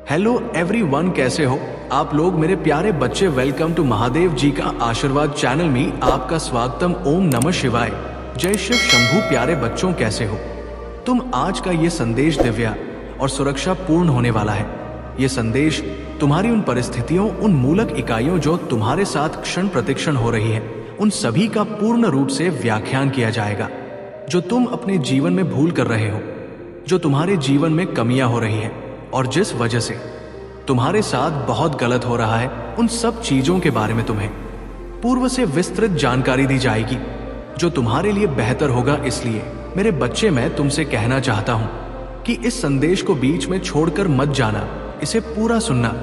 Hello everyone, कैसे हो आप लोग मेरे प्यारे बच्चे। वेलकम टू महादेव जी का आशीर्वाद चैनल में आपका स्वागतम। ओम नमः शिवाय, जय शिव शंभू। प्यारे बच्चों, कैसे हो तुम। आज का ये संदेश दिव्या और सुरक्षा पूर्ण होने वाला है। ये संदेश तुम्हारी उन परिस्थितियों, उन मूलक इकाइयों जो तुम्हारे साथ क्षण प्रतिक्षण हो रही है, उन सभी का पूर्ण रूप से व्याख्यान किया जाएगा। जो तुम अपने जीवन में भूल कर रहे हो, जो तुम्हारे जीवन में कमियां हो रही है और जिस वजह से तुम्हारे साथ बहुत गलत हो रहा है, उन सब चीजों के बारे में तुम्हें पूर्व से विस्तृत जानकारी दी जाएगी, जो तुम्हारे लिए बेहतर होगा। इसलिए मेरे बच्चे, मैं तुमसे कहना चाहता हूं कि इस संदेश को बीच में छोड़कर मत जाना, इसे पूरा सुनना,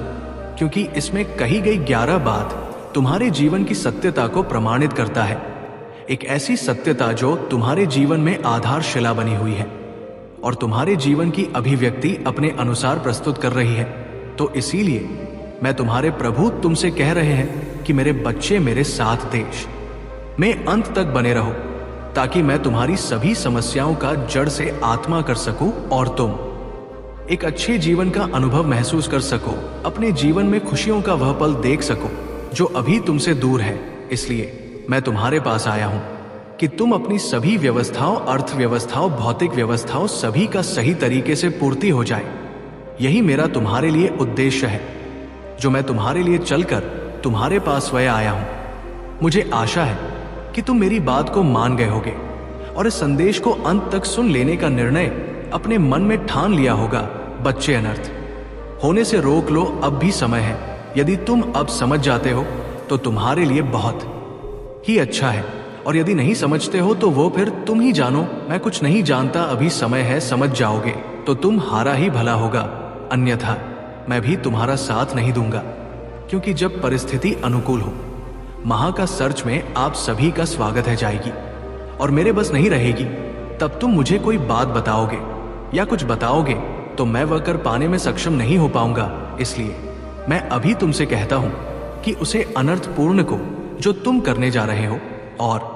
क्योंकि इसमें कही गई 11 बात तुम्हारे जीवन की सत्यता को प्रमाणित करता है। एक ऐसी सत्यता जो तुम्हारे जीवन में आधारशिला बनी हुई है और तुम्हारे जीवन की अभिव्यक्ति अपने अनुसार प्रस्तुत कर रही है। तो इसीलिए मैं तुम्हारे प्रभु तुमसे कह रहे हैं कि मेरे बच्चे, मेरे साथ देश में अंत तक बने रहो, ताकि मैं तुम्हारी सभी समस्याओं का जड़ से आत्मा कर सकूं और तुम एक अच्छे जीवन का अनुभव महसूस कर सको, अपने जीवन में खुशियों का वह पल देख सको जो अभी तुमसे दूर है। इसलिए मैं तुम्हारे पास आया हूं कि तुम अपनी सभी व्यवस्थाओं, अर्थव्यवस्थाओं, भौतिक व्यवस्थाओं, सभी का सही तरीके से पूर्ति हो जाए। यही मेरा तुम्हारे लिए उद्देश्य है, जो मैं तुम्हारे लिए चलकर तुम्हारे पास स्वयं आया हूं। मुझे आशा है कि तुम मेरी बात को मान गए होगे और इस संदेश को अंत तक सुन लेने का निर्णय अपने मन में ठान लिया होगा। बच्चे, अनर्थ होने से रोक लो, अब भी समय है। यदि तुम अब समझ जाते हो तो तुम्हारे लिए बहुत ही अच्छा है, और यदि नहीं समझते हो तो वो फिर तुम ही जानो। मैं कुछ नहीं जानता, अभी समय है, समझ जाओगे तो तुम हारा ही भला होगा, अन्यथा मैं भी तुम्हारा साथ नहीं दूंगा। क्योंकि जब परिस्थिति अनुकूल हो, महा का सर्च में आप सभी का स्वागत है जाएगी और मेरे बस नहीं रहेगी, तब तुम मुझे कोई बात बताओगे या कुछ बताओगे तो मैं वह कर पाने में सक्षम नहीं हो पाऊंगा। इसलिए मैं अभी तुमसे कहता हूं कि उसे अनर्थपूर्ण को जो तुम करने जा रहे हो और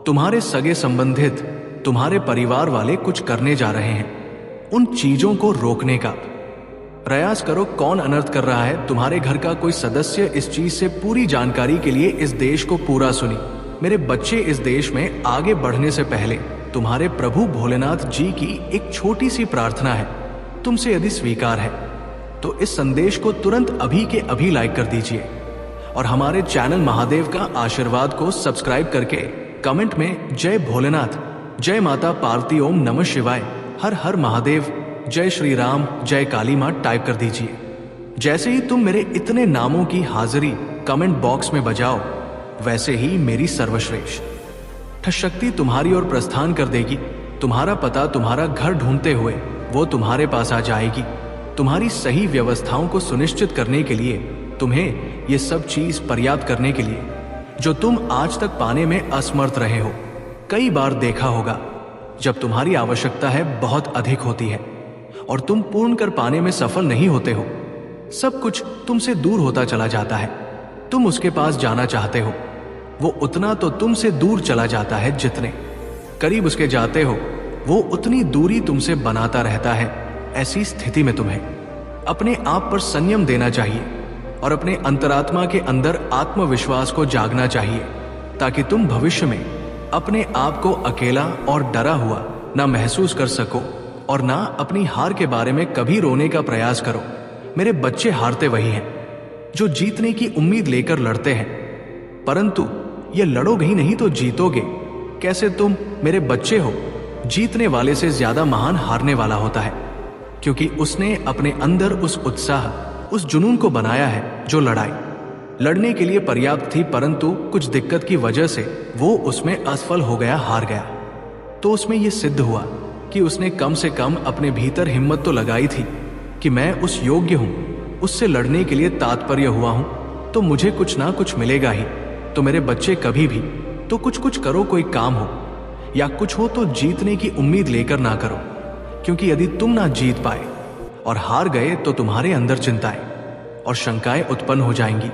तुम्हारे सगे संबंधित, तुम्हारे परिवार वाले कुछ करने जा रहे हैं, उन चीजों को रोकने का प्रयास करो। कौन अनर्थ कर रहा है? तुम्हारे घर का कोई सदस्य। इस चीज से पूरी जानकारी के लिए इस देश को पूरा सुनी। मेरे बच्चे, इस देश में आगे बढ़ने से पहले तुम्हारे प्रभु भोलेनाथ जी की एक छोटी सी प्रार्थना है। तुमसे यदि स्वीकार है तो इस संदेश को तुरंत अभी के अभी लाइक कर दीजिए और हमारे चैनल महादेव का आशीर्वाद को सब्सक्राइब करके कमेंट में जय भोलेनाथ, जय माता पार्वती, ओम नमः शिवाय, हर हर महादेव, जय श्री राम, जय काली मां टाइप कर दीजिए। जैसे ही तुम मेरे इतने नामों की हाजिरी कमेंट बॉक्स में बजाओ, वैसे ही मेरी सर्वश्रेष्ठ शक्ति तुम्हारी ओर प्रस्थान कर देगी। तुम्हारा पता, तुम्हारा घर ढूंढते हुए वो तुम्हारे पास आ जाएगी। तुम्हारी सही व्यवस्थाओं को सुनिश्चित करने के लिए, तुम्हें ये सब चीज पर्याप्त करने के लिए जो तुम आज तक पाने में असमर्थ रहे हो। कई बार देखा होगा, जब तुम्हारी आवश्यकता है बहुत अधिक होती है और तुम पूर्ण कर पाने में सफल नहीं होते हो, सब कुछ तुमसे दूर होता चला जाता है। तुम उसके पास जाना चाहते हो, वो उतना तो तुमसे दूर चला जाता है, जितने करीब उसके जाते हो वो उतनी दूरी तुमसे बनाता रहता है। ऐसी स्थिति में तुम्हें अपने आप पर संयम देना चाहिए और अपने अंतरात्मा के अंदर आत्मविश्वास को जागना चाहिए, ताकि तुम भविष्य में अपने आप को अकेला और डरा हुआ ना महसूस कर सको और ना अपनी हार के बारे में कभी रोने का प्रयास करो। मेरे बच्चे, हारते वही हैं जो जीतने की उम्मीद लेकर लड़ते हैं, परंतु ये लड़ोगे ही नहीं तो जीतोगे कैसे? तुम मेरे बच्चे हो, जीतने वाले से ज्यादा महान हारने वाला होता है, क्योंकि उसने अपने अंदर उस उत्साह, उस जुनून को बनाया है जो लड़ाई लड़ने के लिए पर्याप्त थी, परंतु कुछ दिक्कत की वजह से वो उसमें असफल हो गया, हार गया। तो उसमें यह सिद्ध हुआ कि उसने कम से कम अपने भीतर हिम्मत तो लगाई थी कि मैं उस योग्य हूं, उससे लड़ने के लिए तात्पर्य हुआ हूं, तो मुझे कुछ ना कुछ मिलेगा ही। तो मेरे बच्चे, कभी भी तो कुछ करो, कोई काम हो या कुछ हो तो जीतने की उम्मीद लेकर ना करो, क्योंकि यदि तुम ना जीत पाए और हार गए तो तुम्हारे अंदर चिंताएं और शंकाएं उत्पन्न हो जाएंगी,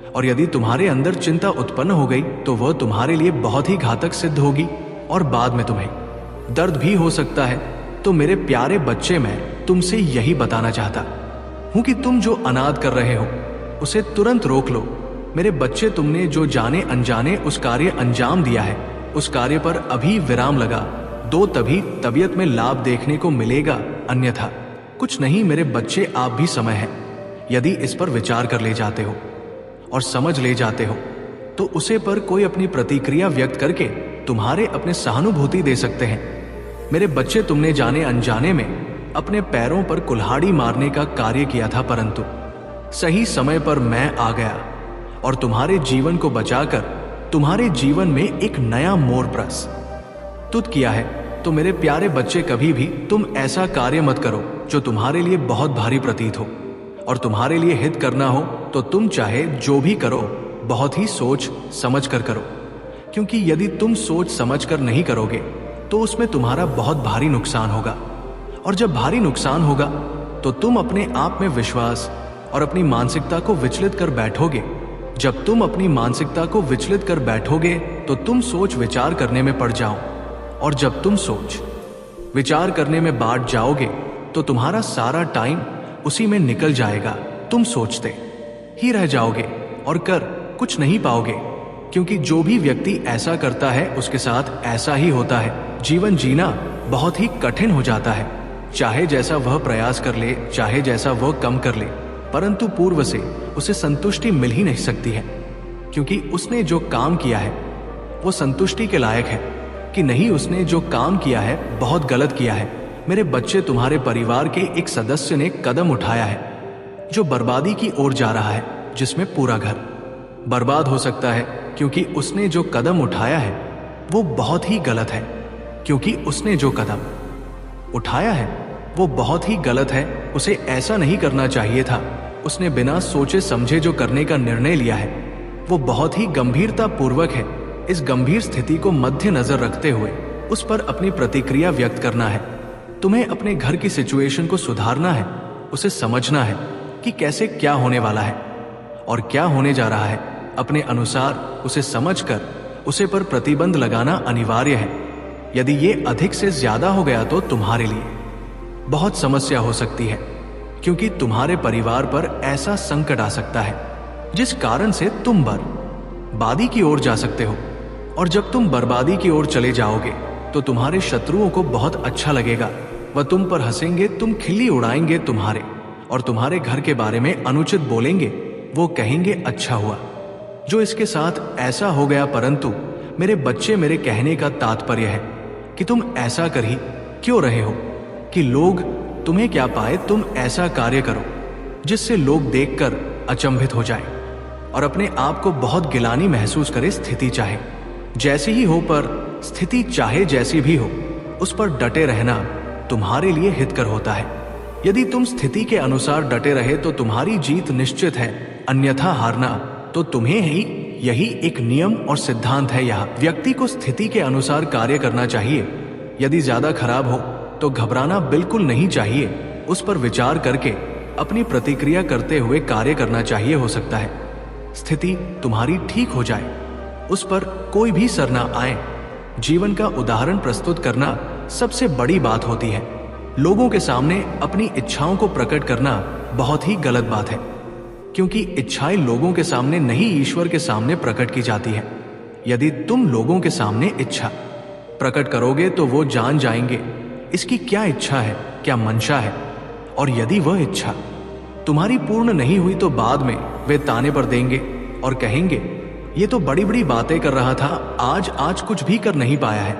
और यदि तुम्हारे अंदर चिंता उत्पन्न हो गई तो वह तुम्हारे लिए बहुत ही घातक सिद्ध होगी और बाद में तुम्हें दर्द भी हो सकता है। तो मेरे प्यारे बच्चे, मैं तुमसे यही बताना चाहता हूं कि तुम जो अनाद कर रहे हो उसे तुरंत रोक लो। मेरे बच्चे, तुमने जो जाने अनजाने उस कार्य अंजाम दिया है, उस कार्य पर अभी विराम लगा दो, तभी तबीयत में लाभ देखने को मिलेगा, अन्यथा कुछ नहीं। मेरे बच्चे, आप भी समय है। यदि इस पर विचार कर ले जाते हो और समझ ले जाते हो तो उसे पर कोई अपनी प्रतिक्रिया व्यक्त करके तुम्हारे अपने सहानुभूति दे सकते हैं। मेरे बच्चे, तुमने जाने अनजाने में अपने पैरों पर कुल्हाड़ी मारने का कार्य किया था, परंतु सही समय पर मैं आ गया और तुम्हारे जीवन को बचाकर तुम्हारे जीवन में एक नया मोड़ प्रस्तुत किया है। तो मेरे प्यारे बच्चे, कभी भी तुम ऐसा कार्य मत करो जो तुम्हारे लिए बहुत भारी प्रतीत हो और तुम्हारे लिए हित करना हो तो तुम चाहे जो भी करो बहुत ही सोच समझ कर करो, क्योंकि यदि तुम सोच समझ कर नहीं करोगे तो उसमें तुम्हारा बहुत भारी नुकसान होगा। और जब भारी नुकसान होगा तो तुम अपने आप में विश्वास और अपनी मानसिकता को विचलित कर बैठोगे। जब तुम अपनी मानसिकता को विचलित कर बैठोगे तो तुम सोच विचार करने में पड़ जाओ, और जब तुम सोच विचार करने में बांट जाओगे तो तुम्हारा सारा टाइम उसी में निकल जाएगा। तुम सोचते ही रह जाओगे और कर कुछ नहीं पाओगे, क्योंकि जो भी व्यक्ति ऐसा करता है उसके साथ ऐसा ही होता है। जीवन जीना बहुत ही कठिन हो जाता है, चाहे जैसा वह प्रयास कर ले, चाहे जैसा वह कम कर ले, परंतु पूर्व से उसे संतुष्टि मिल ही नहीं सकती है, क्योंकि उसने जो काम किया है वो संतुष्टि के लायक है कि नहीं, उसने जो काम किया है बहुत गलत किया है। मेरे बच्चे, तुम्हारे परिवार के एक सदस्य ने कदम उठाया है जो बर्बादी की ओर जा रहा है, जिसमें पूरा घर बर्बाद हो सकता है, क्योंकि उसने जो कदम उठाया है वो बहुत ही गलत है। क्योंकि उसने जो कदम उठाया है वो बहुत ही गलत है, उसे ऐसा नहीं करना चाहिए था। उसने बिना सोचे समझे जो करने का निर्णय लिया है वो बहुत ही गंभीरता पूर्वक है। इस गंभीर स्थिति को मद्देनजर रखते हुए उस पर अपनी प्रतिक्रिया व्यक्त करना है। तुम्हें अपने घर की सिचुएशन को सुधारना है, उसे समझना है कि कैसे क्या होने वाला है और क्या होने जा रहा है। अपने अनुसार उसे समझकर उसे पर प्रतिबंध लगाना अनिवार्य है। यदि ये अधिक से ज्यादा हो गया तो तुम्हारे लिए बहुत समस्या हो सकती है, क्योंकि तुम्हारे परिवार पर ऐसा संकट आ सकता है जिस कारण से तुम बर्बादी की ओर जा सकते हो। और जब तुम बर्बादी की ओर चले जाओगे तो तुम्हारे शत्रुओं को बहुत अच्छा लगेगा, वह तुम पर हंसेंगे, तुम खिल्ली उड़ाएंगे तुम्हारे और तुम्हारे घर के बारे में अनुचित बोलेंगे। वो कहेंगे अच्छा हुआ जो इसके साथ ऐसा हो गया, परंतु मेरे बच्चे, मेरे कहने का तात्पर्य है कि तुम ऐसा कर ही क्यों रहे हो कि लोग तुम्हें क्या पाए। तुम ऐसा कार्य करो जिससे लोग देखकर अचंभित हो जाए और अपने आप को बहुत गिलानी महसूस करे। स्थिति चाहे जैसी ही हो, पर स्थिति चाहे जैसी भी हो, उस पर डटे रहना तुम्हारे लिए हितकर होता है। यदि तुम स्थिति के अनुसार डटे रहे तो तुम्हारी जीत निश्चित है, अन्यथा हारना तो तुम्हें ही। यही एक नियम और सिद्धांत है। यहाँ व्यक्ति को स्थिति के अनुसार कार्य करना चाहिए। यदि ज्यादा खराब हो तो घबराना बिल्कुल नहीं चाहिए, उस पर विचार करके अपनी प्रतिक्रिया करते हुए कार्य करना चाहिए। हो सकता है स्थिति तुम्हारी ठीक हो जाए, उस पर कोई भी असर ना आए। जीवन का उदाहरण प्रस्तुत करना सबसे बड़ी बात होती है। लोगों के सामने अपनी इच्छाओं को प्रकट करना बहुत ही गलत बात है, क्योंकि इच्छाएं लोगों के सामने नहीं, ईश्वर के सामने प्रकट की जाती है। यदि तुम लोगों के सामने इच्छा प्रकट करोगे तो वो जान जाएंगे इसकी क्या इच्छा है, क्या मंशा है, और यदि वह इच्छा तुम्हारी पूर्ण नहीं हुई तो बाद में वे ताने पर देंगे और कहेंगे ये तो बड़ी बड़ी बातें कर रहा था, आज कुछ भी कर नहीं पाया है।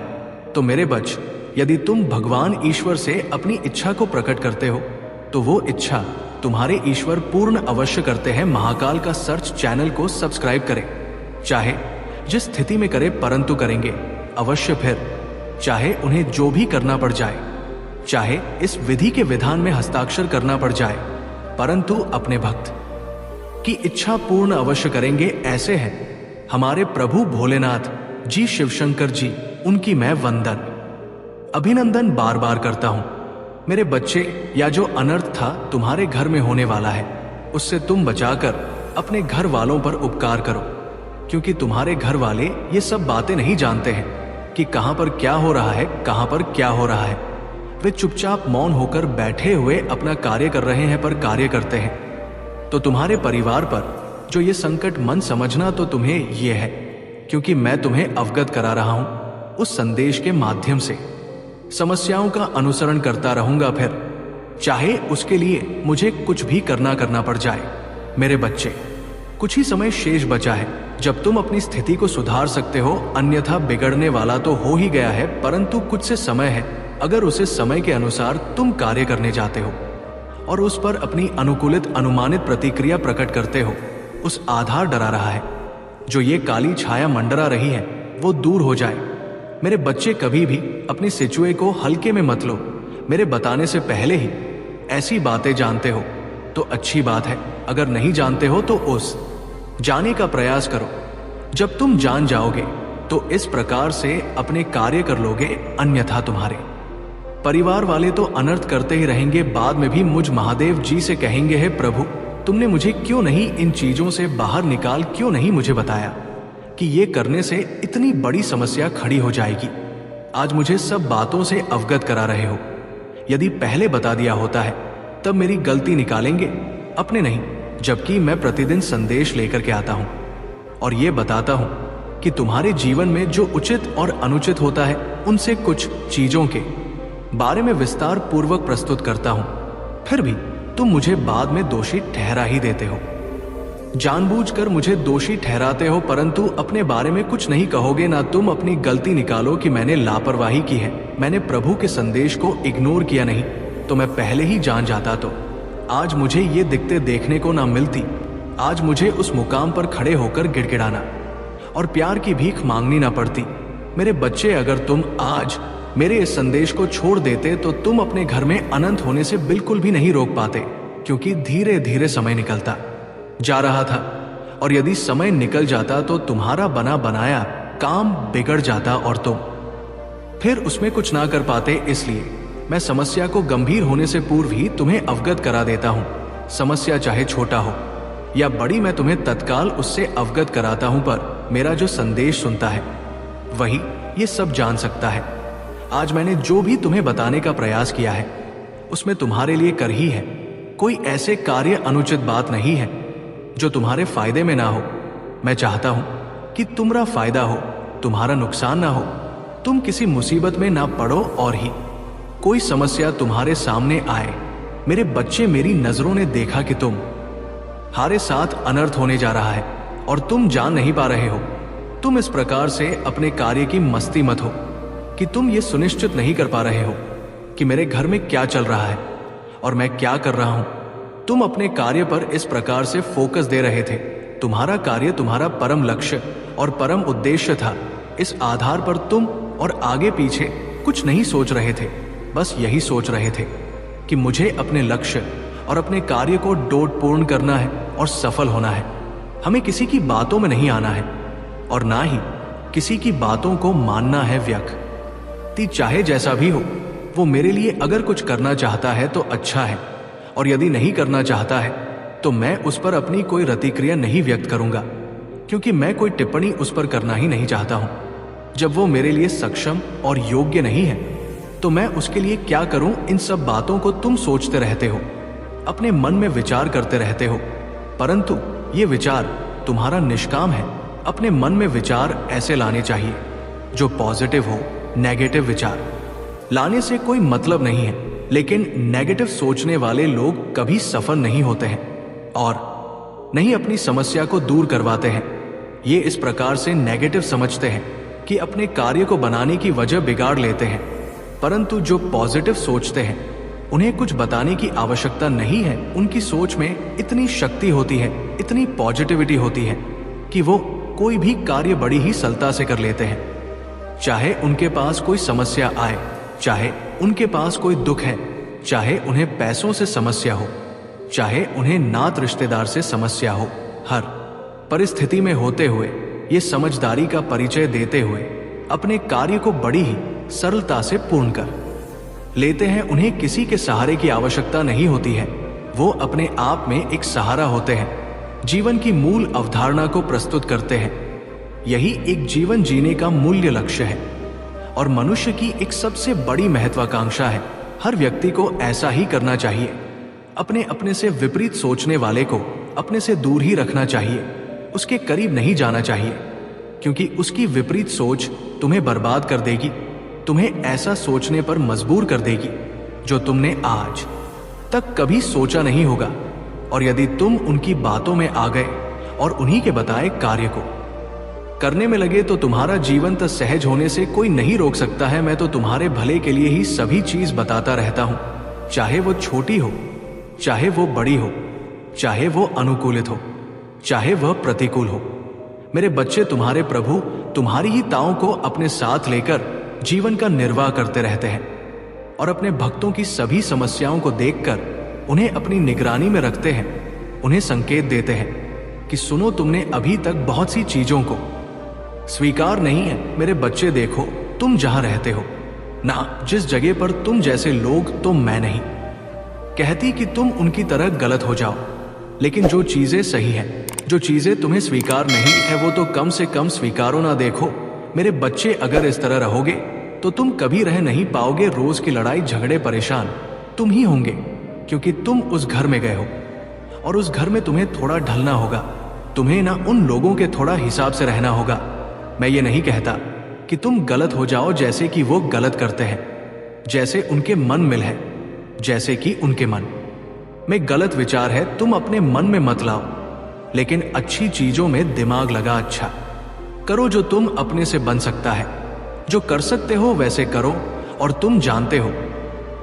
तो मेरे बच्च, यदि तुम भगवान ईश्वर से अपनी इच्छा को प्रकट करते हो तो वो इच्छा तुम्हारे ईश्वर पूर्ण अवश्य करते हैं। महाकाल का सर्च चैनल को सब्सक्राइब करें, चाहे जिस स्थिति में करें, परंतु करेंगे अवश्य। फिर चाहे उन्हें जो भी करना पड़ जाए, चाहे इस विधि के विधान में हस्ताक्षर करना पड़ जाए, परंतु अपने भक्त की इच्छा पूर्ण अवश्य करेंगे। ऐसे हैं हमारे प्रभु भोलेनाथ जी, शिव शंकर जी, उनकी मैं वंदन अभिनंदन बार बार करता हूं। मेरे बच्चे, या जो अनर्थ था तुम्हारे घर में होने वाला है उससे तुम बचाकर अपने घर वालों पर उपकार करो, क्योंकि तुम्हारे घर वाले ये सब बातें नहीं जानते हैं कि कहां पर क्या हो रहा है, कहां पर क्या हो रहा है। वे चुपचाप मौन होकर बैठे हुए अपना कार्य कर रहे हैं, पर कार्य करते हैं। तो तुम्हारे परिवार पर जो ये संकट मन समझना तो तुम्हें ये है, क्योंकि मैं तुम्हें अवगत करा रहा हूं उस संदेश के माध्यम से। समस्याओं का अनुसरण करता रहूंगा, फिर चाहे उसके लिए मुझे कुछ भी करना पड़ जाए। मेरे बच्चे, कुछ ही समय शेष बचा है जब तुम अपनी स्थिति को सुधार सकते हो, अन्यथा बिगड़ने वाला तो हो ही गया है, परंतु कुछ से समय है। अगर उसे समय के अनुसार तुम कार्य करने जाते हो और उस पर अपनी अनुकूलित अनुमानित प्रतिक्रिया प्रकट करते हो, उस आधार डरा रहा है, जो ये काली छाया मंडरा रही है, वो दूर हो जाए। मेरे बच्चे, कभी भी अपनी सिचुए को हल्के में मत लो। मेरे बताने से पहले ही ऐसी बातें जानते हो तो अच्छी बात है, अगर नहीं जानते हो तो उस जाने का प्रयास करो। जब तुम जान जाओगे तो इस प्रकार से अपने कार्य कर लोगे, अन्यथा तुम्हारे परिवार वाले तो अनर्थ करते ही रहेंगे। बाद में भी मुझ महादेव जी से कहेंगे, हे प्रभु, तुमने मुझे क्यों नहीं इन चीजों से बाहर निकाल, क्यों नहीं मुझे बताया कि ये करने से इतनी बड़ी समस्या खड़ी हो जाएगी। आज मुझे सब बातों से अवगत करा रहे हो। यदि पहले बता दिया होता है तब मेरी गलती निकालेंगे, अपने नहीं, जबकि मैं प्रतिदिन संदेश लेकर के आता हूं और ये बताता हूं कि तुम्हारे जीवन में जो उचित और अनुचित होता है, उनसे कुछ चीजों के बारे में विस्तार पूर्वक प्रस्तुत करता हूं। फिर भी तुम मुझे बाद में दोषी ठहरा ही देते हो, जानबूझकर मुझे दोषी ठहराते हो, परंतु अपने बारे में कुछ नहीं कहोगे। ना तुम अपनी गलती निकालो कि मैंने लापरवाही की है, मैंने प्रभु के संदेश को इग्नोर किया, नहीं तो मैं पहले ही जान जाता। तो आज मुझे ये दिक्कतें देखने को ना मिलती। आज मुझे उस मुकाम पर खड़े होकर गिड़गिड़ाना और प्यार की भीख मांगनी ना पड़ती। मेरे बच्चे, अगर तुम आज मेरे इस संदेश को छोड़ देते तो तुम अपने घर में अनंत होने से बिल्कुल भी नहीं रोक पाते, क्योंकि धीरे धीरे समय निकलता जा रहा था और यदि समय निकल जाता तो तुम्हारा बना बनाया काम बिगड़ जाता और तुम फिर उसमें कुछ ना कर पाते। इसलिए मैं समस्या को गंभीर होने से पूर्व ही तुम्हें अवगत करा देता हूं। समस्या चाहे छोटा हो या बड़ी, मैं तुम्हें तत्काल उससे अवगत कराता हूं, पर मेरा जो संदेश सुनता है वही ये सब जान सकता है। आज मैंने जो भी तुम्हें बताने का प्रयास किया है उसमें तुम्हारे लिए कर ही है। कोई ऐसे कार्य अनुचित बात नहीं है जो तुम्हारे फायदे में ना हो। मैं चाहता हूं कि तुम्हारा फायदा हो, तुम्हारा नुकसान ना हो, तुम किसी मुसीबत में ना पड़ो और ही कोई समस्या तुम्हारे सामने आए। मेरे बच्चे, मेरी नजरों ने देखा कि तुम हारे साथ अनर्थ होने जा रहा है और तुम जान नहीं पा रहे हो। तुम इस प्रकार से अपने कार्य की मस्ती मत हो कि तुम ये सुनिश्चित नहीं कर पा रहे हो कि मेरे घर में क्या चल रहा है और मैं क्या कर रहा हूं। तुम अपने कार्य पर इस प्रकार से फोकस दे रहे थे। तुम्हारा कार्य तुम्हारा परम लक्ष्य और परम उद्देश्य था। इस आधार पर तुम और आगे पीछे कुछ नहीं सोच रहे थे, बस यही सोच रहे थे कि मुझे अपने लक्ष्य और अपने कार्य को डोटपूर्ण करना है और सफल होना है। हमें किसी की बातों में नहीं आना है और ना ही किसी की बातों को मानना है। व्यक्ति चाहे जैसा भी हो, वो मेरे लिए अगर कुछ करना चाहता है तो अच्छा है, और यदि नहीं करना चाहता है तो मैं उस पर अपनी कोई प्रतिक्रिया नहीं व्यक्त करूंगा, क्योंकि मैं कोई टिप्पणी उस पर करना ही नहीं चाहता हूं। जब वो मेरे लिए सक्षम और योग्य नहीं है तो मैं उसके लिए क्या करूं? इन सब बातों को तुम सोचते रहते हो, अपने मन में विचार करते रहते हो, परंतु ये विचार तुम्हारा निष्काम है। अपने मन में विचार ऐसे लाने चाहिए जो पॉजिटिव हो। नेगेटिव विचार लाने से कोई मतलब नहीं है, लेकिन नेगेटिव सोचने वाले लोग कभी सफल नहीं होते हैं और नहीं अपनी समस्या को दूर करवाते हैं। ये इस प्रकार से नेगेटिव समझते हैं कि अपने कार्य को बनाने की वजह बिगाड़ लेते हैं, परंतु जो पॉजिटिव सोचते हैं उन्हें कुछ बताने की आवश्यकता नहीं है। उनकी सोच में इतनी शक्ति होती है, इतनी पॉजिटिविटी होती है कि वो कोई भी कार्य बड़ी ही सरलता से कर लेते हैं। चाहे उनके पास कोई समस्या आए, चाहे उनके पास कोई दुख है, चाहे उन्हें पैसों से समस्या हो, चाहे उन्हें नात रिश्तेदार से समस्या हो, हर परिस्थिति में होते हुए ये समझदारी का परिचय देते हुए अपने कार्य को बड़ी ही सरलता से पूर्ण कर लेते हैं। उन्हें किसी के सहारे की आवश्यकता नहीं होती है, वो अपने आप में एक सहारा होते हैं। जीवन की मूल अवधारणा को प्रस्तुत करते हैं। यही एक जीवन जीने का मूल्य लक्ष्य है और मनुष्य की एक सबसे बड़ी महत्वाकांक्षा है। हर व्यक्ति को ऐसा ही करना चाहिए। अपने अपने से विपरीत सोचने वाले को अपने से दूर ही रखना चाहिए, उसके करीब नहीं जाना चाहिए, क्योंकि उसकी विपरीत सोच तुम्हें बर्बाद कर देगी, तुम्हें ऐसा सोचने पर मजबूर कर देगी जो तुमने आज तक कभी सोचा नहीं होगा। और यदि तुम उनकी बातों में आ गए और उन्हीं के बताए कार्य को करने में लगे तो तुम्हारा जीवन तो सहज होने से कोई नहीं रोक सकता है। मैं तो तुम्हारे भले के लिए ही सभी चीज बताता रहता हूं, चाहे वो छोटी हो, चाहे वो बड़ी हो, चाहे वो अनुकूलित हो, चाहे वह प्रतिकूल हो। मेरे बच्चे, तुम्हारे प्रभु तुम्हारी ही ताओं को अपने साथ लेकर जीवन का निर्वाह करते रहते हैं और अपने भक्तों की सभी समस्याओं को देखकर उन्हें अपनी निगरानी में रखते हैं, उन्हें संकेत देते हैं कि सुनो, तुमने अभी तक बहुत सी चीजों को स्वीकार नहीं है। मेरे बच्चे देखो, तुम जहां रहते हो ना, जिस जगह पर तुम जैसे लोग, तो मैं नहीं कहती कि तुम उनकी तरह गलत हो जाओ, लेकिन जो चीजें सही हैं, जो चीजें तुम्हें स्वीकार नहीं है, वो तो कम से कम स्वीकारो ना। देखो मेरे बच्चे, अगर इस तरह रहोगे तो तुम कभी रह नहीं पाओगे। रोज की लड़ाई झगड़े परेशान तुम ही होंगे, क्योंकि तुम उस घर में गए हो और उस घर में तुम्हें थोड़ा ढलना होगा, तुम्हें ना उन लोगों के थोड़ा हिसाब से रहना होगा। मैं ये नहीं कहता कि तुम गलत हो जाओ जैसे कि वो गलत करते हैं, जैसे उनके मन मिल है, जैसे कि उनके मन में गलत विचार है, तुम अपने मन में मत लाओ, लेकिन अच्छी चीजों में दिमाग लगा। अच्छा करो जो तुम अपने से बन सकता है, जो कर सकते हो वैसे करो। और तुम जानते हो,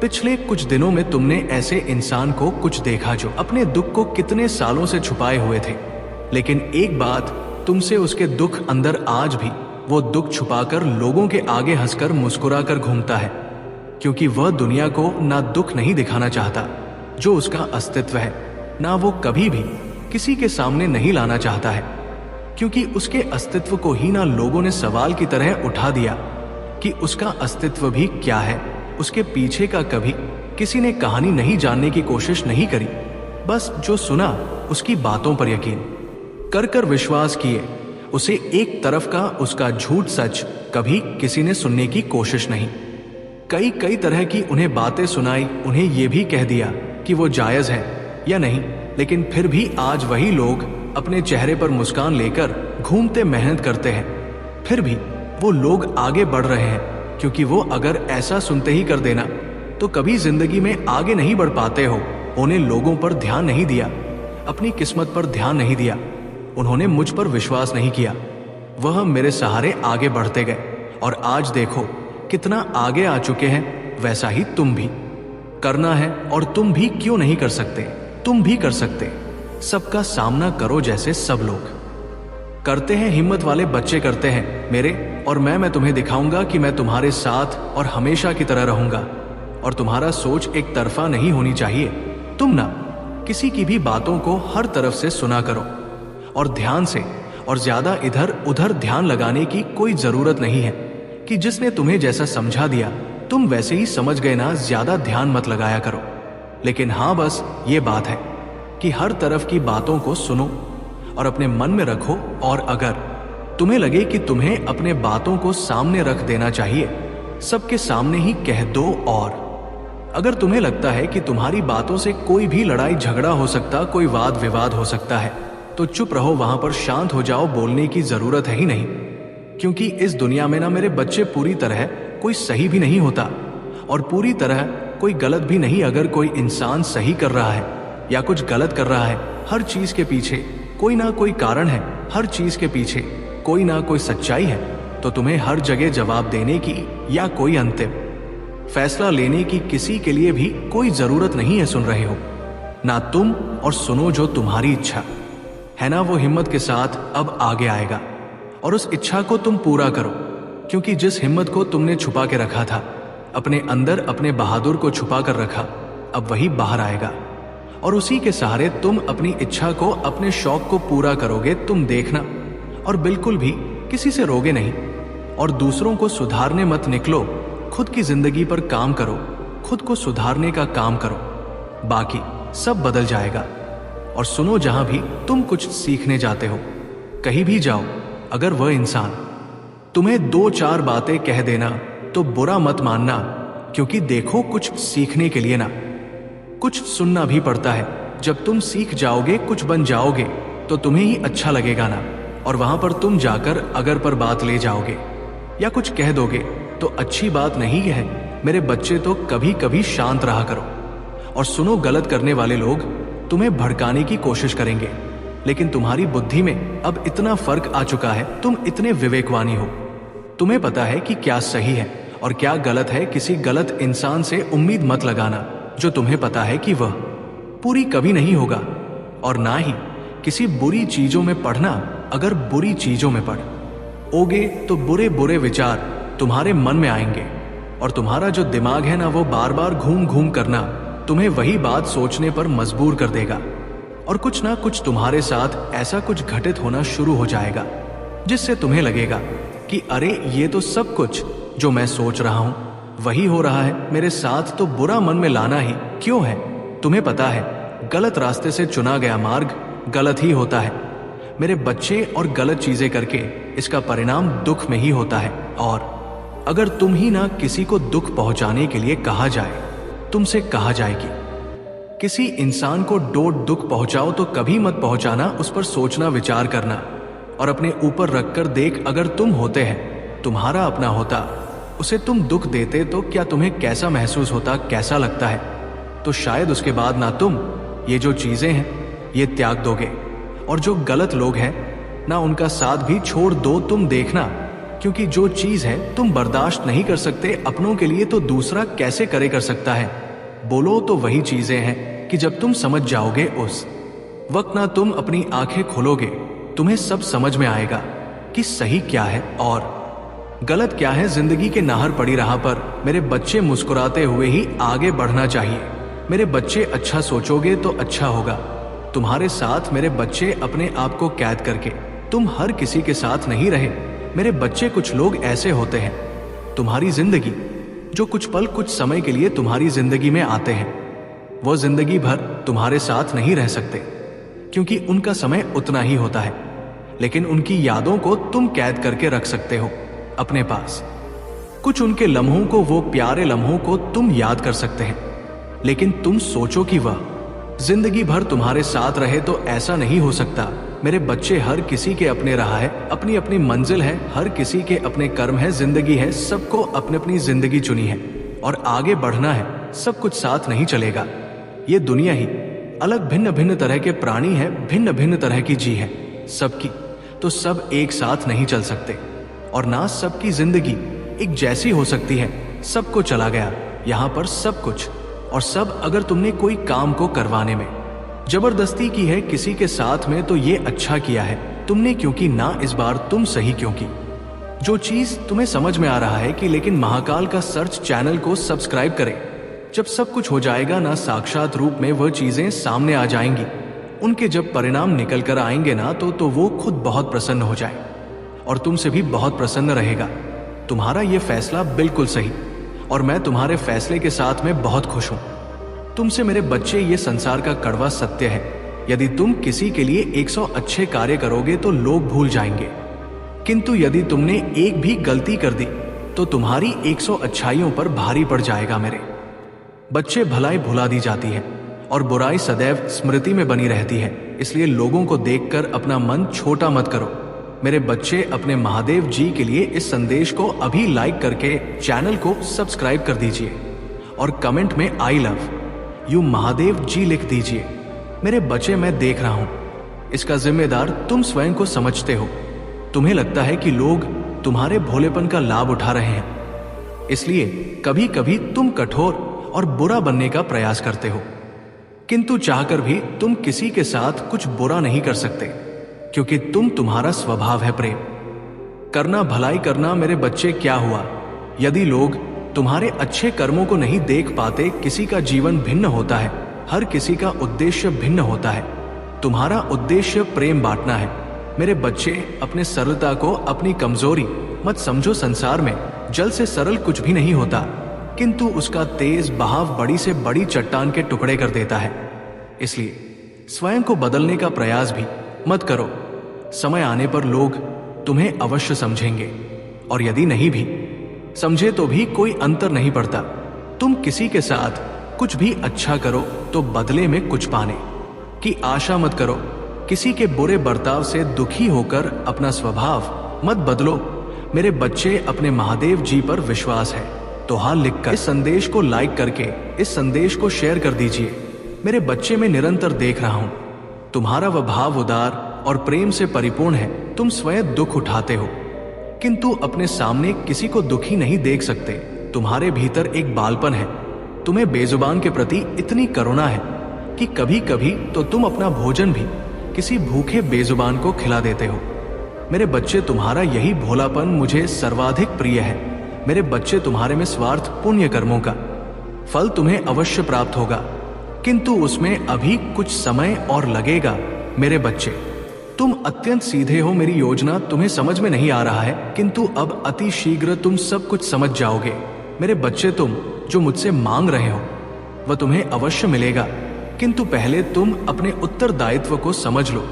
पिछले कुछ दिनों में तुमने ऐसे इंसान को कुछ देखा जो अपने दुख को कितने सालों से छुपाए हुए थे, लेकिन एक बात तुमसे, उसके दुख अंदर आज भी वो दुख छुपाकर लोगों के आगे हंसकर मुस्कुराकर घूमता है, क्योंकि वह दुनिया को ना दुख नहीं दिखाना चाहता जो उसका अस्तित्व है, ना वो कभी भी किसी के सामने नहीं लाना चाहता है, क्योंकि उसके अस्तित्व को ही ना लोगों ने सवाल की तरह उठा दिया कि उसका अस्तित्व भी क्या है। उसके पीछे का कभी किसी ने कहानी नहीं जानने की कोशिश नहीं करी, बस जो सुना उसकी बातों पर यकीन कर कर विश्वास किए। उसे एक तरफ का उसका झूठ सच कभी किसी ने सुनने की कोशिश नहीं। कई कई तरह की उन्हें बातें सुनाई, उन्हें यह भी कह दिया कि वो जायज है या नहीं, लेकिन फिर भी आज वही लोग अपने चेहरे पर मुस्कान लेकर घूमते मेहनत करते हैं। फिर भी वो लोग आगे बढ़ रहे हैं, क्योंकि वो अगर ऐसा सुनते ही कर देना तो कभी जिंदगी में आगे नहीं बढ़ पाते हो। उन्हें लोगों पर ध्यान नहीं दिया, अपनी किस्मत पर ध्यान नहीं दिया, उन्होंने मुझ पर विश्वास नहीं किया, वह मेरे सहारे आगे बढ़ते गए और आज देखो कितना आगे आ चुके हैं। वैसा ही तुम भी करना है, और तुम भी क्यों नहीं कर सकते, तुम भी कर सकते। सबका सामना करो जैसे सब लोग करते हैं, हिम्मत वाले बच्चे करते हैं मेरे। और मैं तुम्हें दिखाऊंगा कि मैं तुम्हारे साथ और हमेशा की तरह रहूंगा। और तुम्हारा सोच एक तरफा नहीं होनी चाहिए। तुम ना किसी की भी बातों को हर तरफ से सुना करो और ध्यान से, और ज्यादा इधर उधर ध्यान लगाने की कोई जरूरत नहीं है कि जिसने तुम्हें जैसा समझा दिया तुम वैसे ही समझ गए ना। ज्यादा ध्यान मत लगाया करो, लेकिन हाँ बस ये बात है कि हर तरफ की बातों को सुनो और अपने मन में रखो। और अगर तुम्हें लगे कि तुम्हें अपने बातों को सामने रख देना चाहिए, सबके सामने ही कह दो। और अगर तुम्हें लगता है कि तुम्हारी बातों से कोई भी लड़ाई झगड़ा हो सकता, कोई वाद विवाद हो सकता है, तो चुप रहो, वहां पर शांत हो जाओ। बोलने की जरूरत है ही नहीं, क्योंकि इस दुनिया में ना मेरे बच्चे पूरी तरह कोई सही भी नहीं होता और पूरी तरह कोई गलत भी नहीं। अगर कोई इंसान सही कर रहा है या कुछ गलत कर रहा है, हर चीज के पीछे कोई ना कोई कारण है, हर चीज के पीछे कोई ना कोई सच्चाई है। तो तुम्हें हर जगह जवाब देने की या कोई अंतिम फैसला लेने की किसी के लिए भी कोई जरूरत नहीं है। सुन रहे हो ना तुम, और सुनो जो तुम्हारी इच्छा है ना, वो हिम्मत के साथ अब आगे आएगा और उस इच्छा को तुम पूरा करो। क्योंकि जिस हिम्मत को तुमने छुपा के रखा था, अपने अंदर अपने बहादुर को छुपा कर रखा, अब वही बाहर आएगा और उसी के सहारे तुम अपनी इच्छा को, अपने शौक को पूरा करोगे। तुम देखना, और बिल्कुल भी किसी से रोगे नहीं और दूसरों को सुधारने मत निकलो। खुद की जिंदगी पर काम करो, खुद को सुधारने का काम करो, बाकी सब बदल जाएगा। और सुनो, जहां भी तुम कुछ सीखने जाते हो, कहीं भी जाओ, अगर वह इंसान तुम्हें दो चार बातें कह देना तो बुरा मत मानना, क्योंकि देखो, कुछ सीखने के लिए ना कुछ सुनना भी पड़ता है। जब तुम सीख जाओगे, कुछ बन जाओगे, तो तुम्हें ही अच्छा लगेगा ना। और वहां पर तुम जाकर अगर पर बात ले जाओगे या कुछ कह दोगे तो अच्छी बात नहीं है। मेरे बच्चे, तो कभी कभी शांत रहा करो और सुनो। गलत करने वाले लोग तुम्हें भड़काने की कोशिश करेंगे, लेकिन तुम्हारी बुद्धि में अब इतना फर्क आ चुका है, तुम इतने विवेकवानी हो, तुम्हें पता है कि क्या सही है और क्या गलत है। किसी गलत इंसान से उम्मीद मत लगाना जो तुम्हें पता है कि वह पूरी कभी नहीं होगा। और ना ही किसी बुरी चीजों में पढ़ना। अगर बुरी चीजों में पढ़ोगे तो बुरे बुरे विचार तुम्हारे मन में आएंगे और तुम्हारा जो दिमाग है ना, वो बार बार घूम घूम करना तुम्हें वही बात सोचने पर मजबूर कर देगा। और कुछ ना कुछ तुम्हारे साथ ऐसा कुछ घटित होना शुरू हो जाएगा जिससे तुम्हें लगेगा कि अरे, ये तो सब कुछ जो मैं सोच रहा हूं वही हो रहा है मेरे साथ, तो बुरा मन में लाना ही क्यों है। तुम्हें पता है, गलत रास्ते से चुना गया मार्ग गलत ही होता है मेरे बच्चे, और गलत चीजें करके इसका परिणाम दुख में ही होता है। और अगर तुम ही ना किसी को दुख पहुंचाने के लिए कहा जाए, तुमसे कहा जाए कि किसी इंसान को दुख पहुंचाओ, तो कभी मत पहुंचाना। उस पर सोचना, विचार करना और अपने ऊपर रखकर देख, अगर तुम होते हैं, तुम्हारा अपना होता, उसे तुम दुख देते तो क्या तुम्हें कैसा महसूस होता, कैसा लगता है। तो शायद उसके बाद ना तुम ये जो चीजें हैं ये त्याग दोगे, और जो गलत लोग हैं ना, उनका साथ भी छोड़ दो। तुम देखना, क्योंकि जो चीज है तुम बर्दाश्त नहीं कर सकते अपनों के लिए, तो दूसरा कैसे कर सकता है। बोलो, तो वही चीजें हैं कि जब तुम समझ जाओगे उस वक्त ना तुम अपनी आंखें खोलोगे, तुम्हें सब समझ में आएगा कि सही क्या है और गलत क्या है। जिंदगी के नाहर पड़ी राह पर मेरे बच्चे मुस्कुराते हुए ही आगे बढ़ना चाहिए। मेरे बच्चे, अच्छा सोचोगे तो अच्छा होगा तुम्हारे साथ। मेरे बच्चे, अपने आप को कैद करके तुम हर किसी के साथ नहीं रहे। मेरे बच्चे, कुछ लोग ऐसे होते हैं तुम्हारी जिंदगी, जो कुछ पल, कुछ समय के लिए तुम्हारी जिंदगी में आते हैं, वो जिंदगी भर तुम्हारे साथ नहीं रह सकते, क्योंकि उनका समय उतना ही होता है। लेकिन उनकी यादों को तुम कैद करके रख सकते हो अपने पास। कुछ उनके लम्हों को, वो प्यारे लम्हों को तुम याद कर सकते हैं, लेकिन तुम सोचो कि वह जिंदगी भर तुम्हारे साथ रहे, तो ऐसा नहीं हो सकता। मेरे बच्चे, हर किसी के अपने राह है, अपनी अपनी मंजिल है, हर किसी के अपने कर्म है, जिंदगी है, सबको अपनी अपनी जिंदगी चुनी है और आगे बढ़ना है। सब कुछ साथ नहीं चलेगा। ये दुनिया ही अलग, भिन्न भिन्न तरह के प्राणी है, भिन्न भिन्न तरह की जी है सबकी, तो सब एक साथ नहीं चल सकते। और ना सबकी जिंदगी एक जैसी हो सकती है। सबको चला गया यहाँ पर सब कुछ, और सब अगर तुमने कोई काम को करवाने में जबरदस्ती की है किसी के साथ में, तो ये अच्छा किया है तुमने, क्योंकि ना इस बार तुम सही, क्योंकि जो चीज तुम्हें समझ में आ रहा है कि, लेकिन महाकाल का सर्च चैनल को सब्सक्राइब करें। जब सब कुछ हो जाएगा ना, साक्षात रूप में वह चीजें सामने आ जाएंगी, उनके जब परिणाम निकल कर आएंगे ना, तो वो खुद बहुत प्रसन्न हो जाए और तुमसे भी बहुत प्रसन्न रहेगा। तुम्हारा ये फैसला बिल्कुल सही, और मैं तुम्हारे फैसले के साथ में बहुत खुश हूं। तुमसे मेरे बच्चे, ये संसार का कड़वा सत्य है, यदि तुम किसी के लिए 100 अच्छे कार्य करोगे तो लोग भूल जाएंगे, किंतु यदि तुमने एक भी गलती कर दी तो तुम्हारी 100 अच्छाइयों पर भारी पड़ जाएगा। मेरे बच्चे, भलाई भुला दी जाती है और बुराई सदैव स्मृति में बनी रहती है, इसलिए लोगों को देखकर अपना मन छोटा मत करो। मेरे बच्चे, अपने महादेव जी के लिए इस संदेश को अभी लाइक करके चैनल को सब्सक्राइब कर दीजिए और कमेंट में आई लव यू महादेव जी लिख दीजिए। मेरे बच्चे, मैं देख रहा हूं, इसका जिम्मेदार तुम स्वयं को समझते हो। तुम्हें लगता है कि लोग तुम्हारे भोलेपन का लाभ उठा रहे हैं, इसलिए कभी कभी तुम कठोर और बुरा बनने का प्रयास करते हो, किंतु चाहकर भी तुम किसी के साथ कुछ बुरा नहीं कर सकते, क्योंकि तुम्हारा स्वभाव है प्रेम करना, भलाई करना। मेरे बच्चे, क्या हुआ यदि लोग तुम्हारे अच्छे कर्मों को नहीं देख पाते? किसी का जीवन भिन्न होता है, हर किसी का उद्देश्य भिन्न होता है। तुम्हारा उद्देश्य प्रेम बांटना है। मेरे बच्चे, अपने सरलता को अपनी कमजोरी मत समझो। संसार में जल से सरल कुछ भी नहीं होता, किंतु उसका तेज बहाव बड़ी से बड़ी चट्टान के टुकड़े कर देता है। इसलिए स्वयं को बदलने का प्रयास भी मत करो। समय आने पर लोग तुम्हें अवश्य समझेंगे, और यदि नहीं भी समझे तो भी कोई अंतर नहीं पड़ता। तुम किसी के साथ कुछ भी अच्छा करो तो बदले में कुछ पाने की आशा मत करो। किसी के बुरे बर्ताव से दुखी होकर अपना स्वभाव मत बदलो। मेरे बच्चे, अपने महादेव जी पर विश्वास है तो हाँ लिखकर इस संदेश को लाइक करके इस संदेश को शेयर कर दीजिए। मेरे बच्चे, मैं निरंतर देख रहा हूं तुम्हारा वह भाव उदार और प्रेम से परिपूर्ण है। तुम स्वयं दुख उठाते हो किंतु अपने सामने किसी को दुखी नहीं देख सकते। तुम्हारे भीतर एक बालपन है। तुम्हें बेजुबान के प्रति इतनी करुणा है कि कभी कभी तो तुम अपना भोजन भी किसी भूखे बेजुबान को खिला देते हो। मेरे बच्चे, तुम्हारा यही भोलापन मुझे सर्वाधिक प्रिय है। मेरे बच्चे, तुम्हारे में स्वार्थ पुण्य कर्मों का फल तुम्हें अवश्य प्राप्त होगा, किंतु उसमें अभी कुछ समय और लगेगा। मेरे बच्चे, तुम अत्यंत सीधे हो। मेरी योजना तुम्हें समझ में नहीं आ रहा है, किंतु अब अति शीघ्र तुम सब कुछ समझ जाओगे। मेरे बच्चे, तुम जो मुझसे मांग रहे हो वह तुम्हें अवश्य मिलेगा, किंतु पहले तुम अपने उत्तरदायित्व को समझ लो।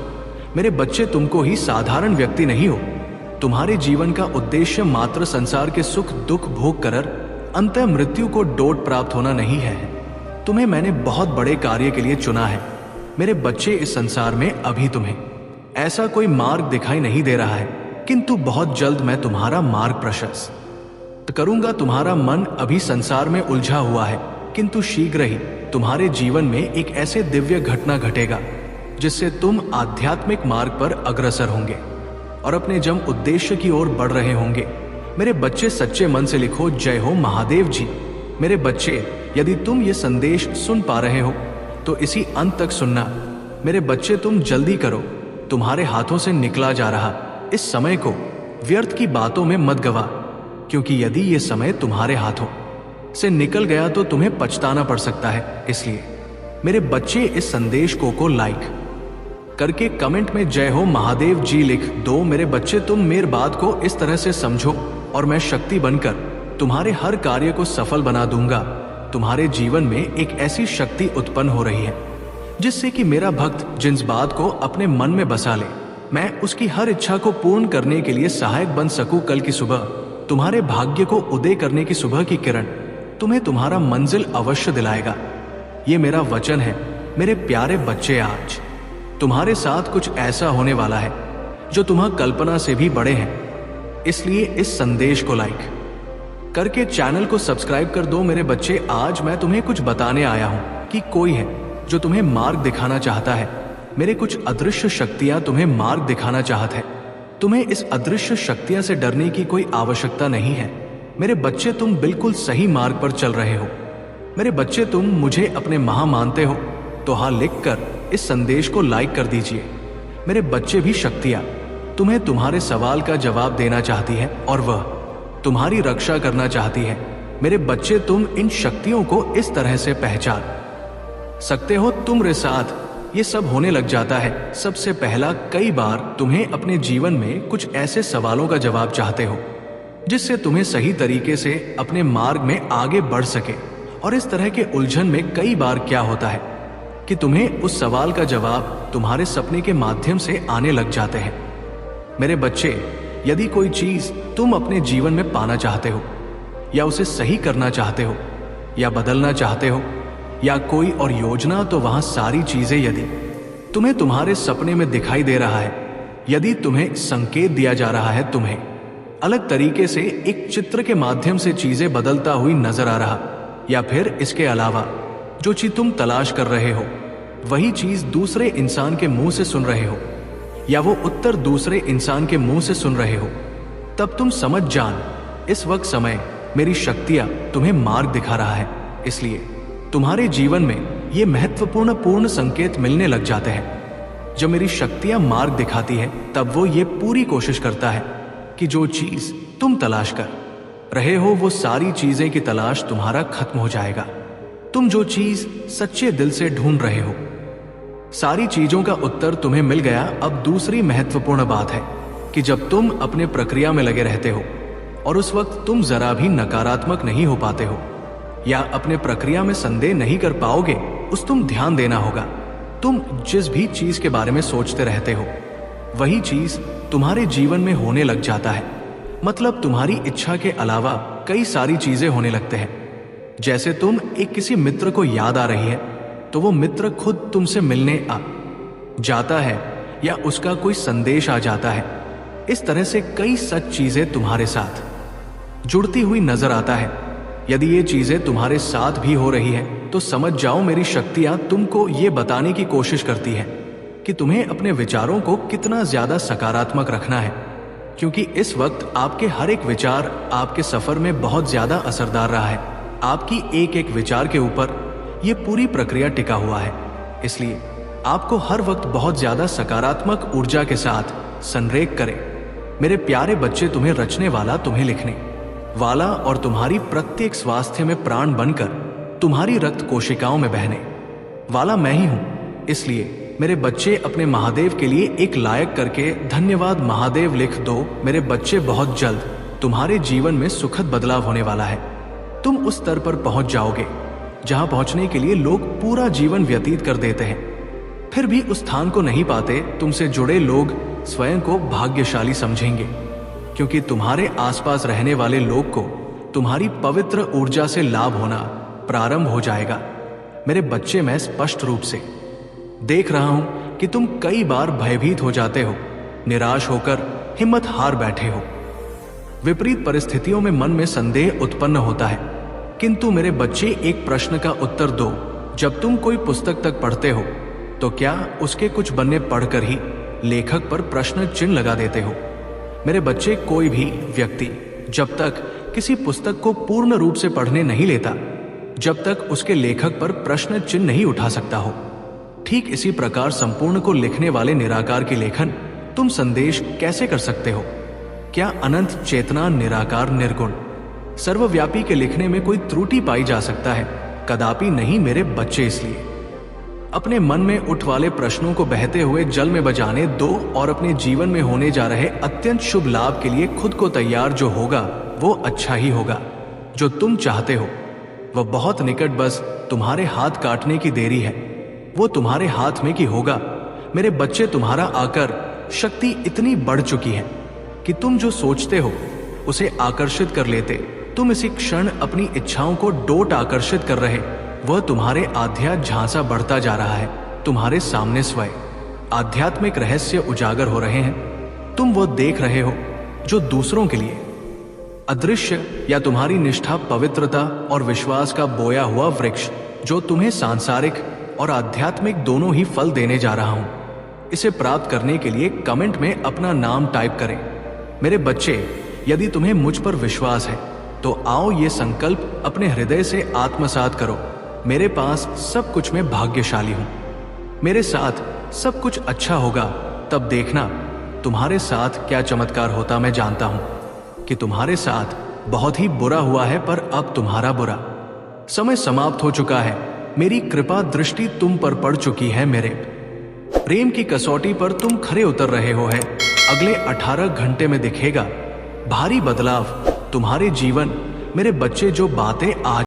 मेरे बच्चे, तुमको ही साधारण व्यक्ति नहीं हो। तुम्हारे जीवन का उद्देश्य मात्र संसार के सुख दुख भोग कर अंततः मृत्यु को डोट प्राप्त होना नहीं है। तुम्हें मैंने बहुत बड़े कार्य के लिए चुना है। मेरे बच्चे, इस संसार में अभी तुम्हें ऐसा कोई मार्ग दिखाई नहीं दे रहा है, किंतु बहुत जल्द मैं तुम्हारा मार्ग प्रशस्त करूंगा। तुम्हारा मन अभी संसार में उलझा हुआ है, किंतु शीघ्र ही तुम्हारे जीवन में एक ऐसे दिव्य घटना घटेगा जिससे तुम आध्यात्मिक मार्ग पर अग्रसर होंगे और अपने जम उद्देश्य की ओर बढ़ रहे होंगे। मेरे बच्चे, सच्चे मन से लिखो, जय हो महादेव जी। मेरे बच्चे, यदि तुम ये संदेश सुन पा रहे हो तो इसी अंत तक सुनना। मेरे बच्चे, तुम जल्दी करो, तुम्हारे हाथों से निकला जा रहा इस समय को व्यर्थ की बातों में मत गवा, क्योंकि यदि ये समय तुम्हारे हाथों से निकल गया तो तुम्हें पछताना पड़ सकता है। इसलिए मेरे बच्चे, इस संदेश को लाइक करके कमेंट में जय हो महादेव जी लिख दो। मेरे बच्चे, तुम मेरी बात को इस तरह से समझो और मैं शक्ति बनकर तुम्हारे हर कार्य को सफल बना दूंगा। तुम्हारे जीवन में एक ऐसी शक्ति उत्पन्न हो रही है जिससे कि मेरा भक्त जिस बात को अपने मन में बसा ले, मैं उसकी हर इच्छा को पूर्ण करने के लिए सहायक बन सकूं। कल की सुबह तुम्हारे भाग्य को उदय करने की सुबह की किरण तुम्हें तुम्हारा मंजिल अवश्य दिलाएगा। ये मेरा वचन है। मेरे प्यारे बच्चे, आज तुम्हारे साथ कुछ ऐसा होने वाला है जो तुम्हारी कल्पना से भी बड़े हैं। इसलिए इस संदेश को लाइक करके चैनल को सब्सक्राइब कर दो। मेरे बच्चे, आज मैं तुम्हें कुछ बताने आया हूं कि कोई है जो तुम्हें मार्ग दिखाना चाहता है। मेरे कुछ अदृश्य शक्तियां तुम्हें मार्ग दिखाना चाहत है। तुम्हें इस अदृश्य शक्तियां से डरने की कोई आवश्यकता नहीं है। मेरे बच्चे, तुम बिल्कुल सही मार्ग पर चल रहे हो। मेरे बच्चे, तुम मुझे अपने महा मानते हो तो हाँ लिखकर इस संदेश को लाइक कर दीजिए। मेरे बच्चे, भी शक्तियां तुम्हें तुम्हारे सवाल का जवाब देना चाहती है और वह तुम्हारी रक्षा करना चाहती है। मेरे बच्चे, तुम इन शक्तियों को इस तरह से पहचान सकते हो। तुम्हारे साथ ये सब होने लग जाता है। सबसे पहला, कई बार तुम्हें अपने जीवन में कुछ ऐसे सवालों का जवाब चाहते हो जिससे तुम्हें सही तरीके से अपने मार्ग में आगे बढ़ सके। और इस तरह के उलझन में कई बार क्या होता है कि तुम्हें उस सवाल का जवाब तुम्हारे सपने के माध्यम से आने लग जाते हैं। मेरे बच्चे, यदि कोई चीज तुम अपने जीवन में पाना चाहते हो या उसे सही करना चाहते हो या बदलना चाहते हो या कोई और योजना, तो वहां सारी चीजें यदि तुम्हें तुम्हारे सपने में दिखाई दे रहा है, यदि तुम्हें संकेत दिया जा रहा है, तुम्हें अलग तरीके से एक चित्र के माध्यम से चीजें बदलता हुई नजर आ रहा, या फिर इसके अलावा जो चीज तुम तलाश कर रहे हो वही चीज दूसरे इंसान के मुंह से सुन रहे हो या वो उत्तर दूसरे इंसान के मुंह से सुन रहे हो, तब तुम समझ जान, इस वक्त समय मेरी शक्तियां तुम्हें मार्ग दिखा रहा है। इसलिए तुम्हारे जीवन में ये महत्वपूर्ण पूर्ण संकेत मिलने लग जाते हैं। जब मेरी शक्तियां मार्ग दिखाती है तब वो ये पूरी कोशिश करता है कि जो चीज तुम तलाश कर रहे हो वो सारी चीजें की तलाश तुम्हारा खत्म हो जाएगा। तुम जो चीज सच्चे दिल से ढूंढ रहे हो, सारी चीजों का उत्तर तुम्हें मिल गया। अब दूसरी महत्वपूर्ण बात है कि जब तुम अपने प्रक्रिया में लगे रहते हो और उस वक्त तुम जरा भी नकारात्मक नहीं हो पाते हो या अपने प्रक्रिया में संदेह नहीं कर पाओगे, उस तुम ध्यान देना होगा। तुम जिस भी चीज के बारे में सोचते रहते हो वही चीज तुम्हारे जीवन में होने लग जाता है। मतलब तुम्हारी इच्छा के अलावा कई सारी चीजें होने लगते हैं। जैसे तुम एक किसी मित्र को याद आ रही है तो वो मित्र खुद तुमसे मिलने आ जाता है या उसका कोई संदेश आ जाता है। इस तरह से कई सच चीजें तुम्हारे साथ जुड़ती हुई नजर आता है। यदि ये चीजें तुम्हारे साथ भी हो रही है तो समझ जाओ मेरी शक्तियां तुमको ये बताने की कोशिश करती है कि तुम्हें अपने विचारों को कितना ज्यादा सकारात्मक रखना है, क्योंकि इस वक्त आपके हर एक विचार आपके सफर में बहुत ज्यादा असरदार रहा है। आपकी एक एक विचार के ऊपर यह पूरी प्रक्रिया टिका हुआ है। इसलिए आपको हर वक्त बहुत ज्यादा सकारात्मक ऊर्जा के साथ संरेख करें। मेरे प्यारे बच्चे, तुम्हें रचने वाला, तुम्हें लिखने वाला और तुम्हारी प्रत्येक स्वास्थ्य में प्राण बनकर तुम्हारी रक्त कोशिकाओं में बहने वाला मैं ही हूं। इसलिए मेरे बच्चे, अपने महादेव के लिए एक लायक करके धन्यवाद महादेव लिख दो। मेरे बच्चे, बहुत जल्द तुम्हारे जीवन में सुखद बदलाव होने वाला है। तुम उस स्तर पर पहुंच जाओगे जहां पहुंचने के लिए लोग पूरा जीवन व्यतीत कर देते हैं, फिर भी उस स्थान को नहीं पाते। तुमसे जुड़े लोग स्वयं को भाग्यशाली समझेंगे, क्योंकि तुम्हारे आसपास रहने वाले लोग को तुम्हारी पवित्र ऊर्जा से लाभ होना प्रारंभ हो जाएगा। मेरे बच्चे, मैं स्पष्ट रूप से देख रहा हूं कि तुम कई बार भयभीत हो जाते हो, निराश होकर हिम्मत हार बैठे हो। विपरीत परिस्थितियों में मन में संदेह उत्पन्न होता है, किंतु मेरे बच्चे, एक प्रश्न का उत्तर दो। जब तुम कोई पुस्तक तक पढ़ते हो तो क्या उसके कुछ पन्ने पढ़कर ही लेखक पर प्रश्न चिन्ह लगा देते हो? मेरे बच्चे, कोई भी व्यक्ति जब तक किसी पुस्तक को पूर्ण रूप से पढ़ने नहीं लेता, जब तक उसके लेखक पर प्रश्न चिन्ह नहीं उठा सकता हो। ठीक इसी प्रकार संपूर्ण को लिखने वाले निराकार की लेखन तुम संदेश कैसे कर सकते हो? क्या अनंत चेतना, निराकार, निर्गुण, सर्वव्यापी के लिखने में कोई त्रुटि पाई जा सकता है? कदापि नहीं मेरे बच्चे। इसलिए अपने मन में उठ वाले प्रश्नों को बहते हुए जल में बजाने दो और अपने जीवन में होने जा रहे अत्यंत शुभ लाभ के लिए खुद को तैयार। जो होगा वो अच्छा ही होगा। जो तुम चाहते हो वह बहुत निकट, बस तुम्हारे हाथ काटने की देरी है। वो तुम्हारे हाथ में की होगा। मेरे बच्चे, तुम्हारा आकर शक्ति इतनी बढ़ चुकी है कि तुम जो सोचते हो उसे आकर्षित कर लेते। तुम इसी क्षण अपनी इच्छाओं को डोट आकर्षित कर रहे। वह तुम्हारे आध्यात्म झांसा बढ़ता जा रहा है। तुम्हारे सामने स्वयं आध्यात्मिक रहस्य उजागर हो रहे हैं। तुम वो देख रहे हो जो दूसरों के लिए अदृश्य, या तुम्हारी निष्ठा, पवित्रता और विश्वास का बोया हुआ वृक्ष जो तुम्हें सांसारिक और आध्यात्मिक दोनों ही फल देने जा रहा हूं। इसे प्राप्त करने के लिए कमेंट में अपना नाम टाइप करें। मेरे बच्चे, यदि तुम्हें मुझ पर विश्वास है तो आओ ये संकल्प अपने हृदय से आत्मसात करो। मेरे पास सब कुछ में भाग्यशाली हूं। मेरे साथ सब कुछ अच्छा होगा। तब देखना तुम्हारे साथ क्या चमत्कार होता। मैं जानता हूं कि तुम्हारे साथ बहुत ही बुरा हुआ है, पर अब तुम्हारा बुरा समय समाप्त हो चुका है। मेरी कृपा दृष्टि तुम पर पड़ चुकी है। मेरे प्रेम की कसौटी पर तुम खरे उतर रहे हो है। अगले 18 घंटे में दिखेगा भारी बदलाव तुम्हारे जीवन। मेरे बच्चे, जो बातें आज